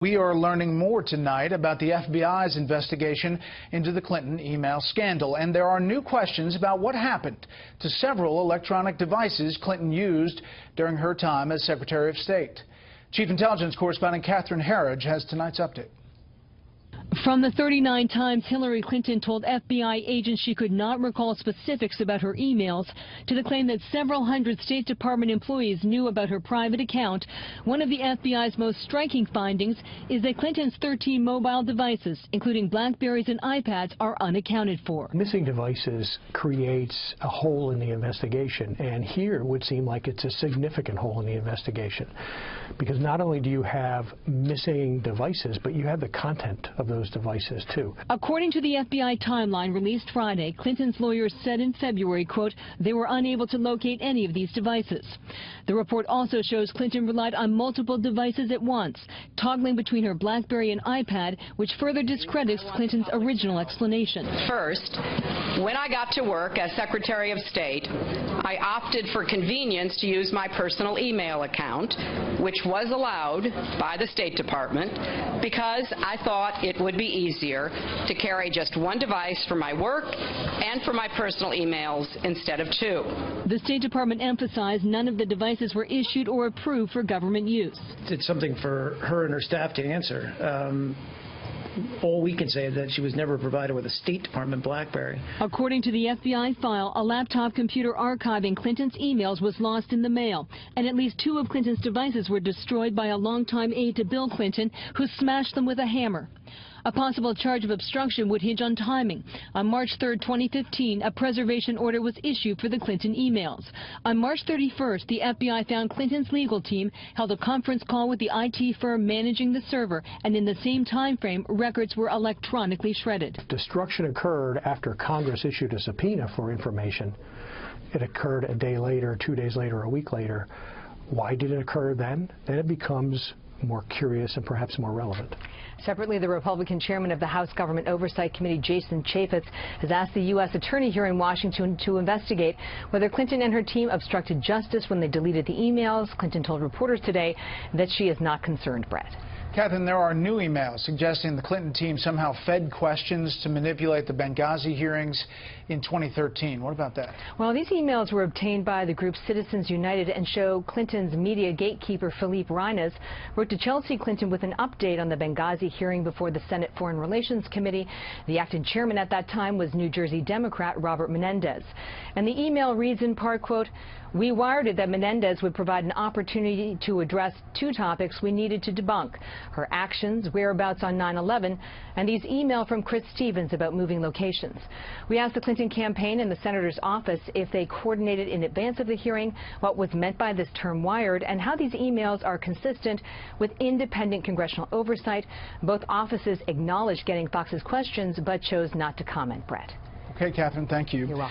We are learning more tonight about the FBI's investigation into the Clinton email scandal, and there are new questions about what happened to several electronic devices Clinton used during her time as Secretary of State. Chief Intelligence Correspondent Catherine Herridge has tonight's update. From the 39 times Hillary Clinton told FBI agents she could not recall specifics about her emails, to the claim that several hundred State Department employees knew about her private account, one of the FBI's most striking findings is that Clinton's 13 mobile devices, including BlackBerries and iPads, are unaccounted for. Missing devices creates a hole in the investigation, and here it would seem like it's a significant hole in the investigation, because not only do you have missing devices, but you have the content of those devices too. According to the FBI timeline released Friday, Clinton's lawyers said in February, quote, they were unable to locate any of these devices. The report also shows Clinton relied on multiple devices at once, toggling between her BlackBerry and iPad, which further discredits Clinton's original explanation. First, when I got to work as Secretary of State, I opted for convenience to use my personal email account, which was allowed by the State Department, because I thought it would be easier to carry just one device for my work and for my personal emails instead of two. The State Department emphasized none of the devices were issued or approved for government use. It's something for her and her staff to answer. All we can say is that she was never provided with a State Department BlackBerry. According to the FBI file, a laptop computer archiving Clinton's emails was lost in the mail, and at least 2 of Clinton's devices were destroyed by a longtime aide to Bill Clinton, who smashed them with a hammer. A possible charge of obstruction would hinge on timing. On March 3, 2015, a preservation order was issued for the Clinton emails. On March 31st, the FBI found Clinton's legal team held a conference call with the IT firm managing the server, and in the same time frame, records were electronically shredded. Destruction occurred after Congress issued a subpoena for information. It occurred a day later, 2 days later, a week later. Why did it occur then? Then it becomes more curious and perhaps more relevant. Separately, the Republican chairman of the House Government Oversight Committee, Jason Chaffetz, has asked the U.S. attorney here in Washington to investigate whether Clinton and her team obstructed justice when they deleted the emails. Clinton told reporters today that she is not concerned, Brett. Catherine, there are new emails suggesting the Clinton team somehow fed questions to manipulate the Benghazi hearings in 2013. What about that? Well, these emails were obtained by the group Citizens United and show Clinton's media gatekeeper, Philippe Reines, wrote to Chelsea Clinton with an update on the Benghazi hearing before the Senate Foreign Relations Committee. The acting chairman at that time was New Jersey Democrat Robert Menendez. And the email reads in part, quote, we wired it that Menendez would provide an opportunity to address 2 topics we needed to debunk: her actions, whereabouts on 9/11, and these email from Chris Stevens about moving locations. We asked the Clinton campaign and the senator's office if they coordinated in advance of the hearing what was meant by this term wired and how these emails are consistent with independent congressional oversight. Both offices acknowledged getting Fox's questions but chose not to comment, Brett. Okay, Catherine, thank you. You're welcome.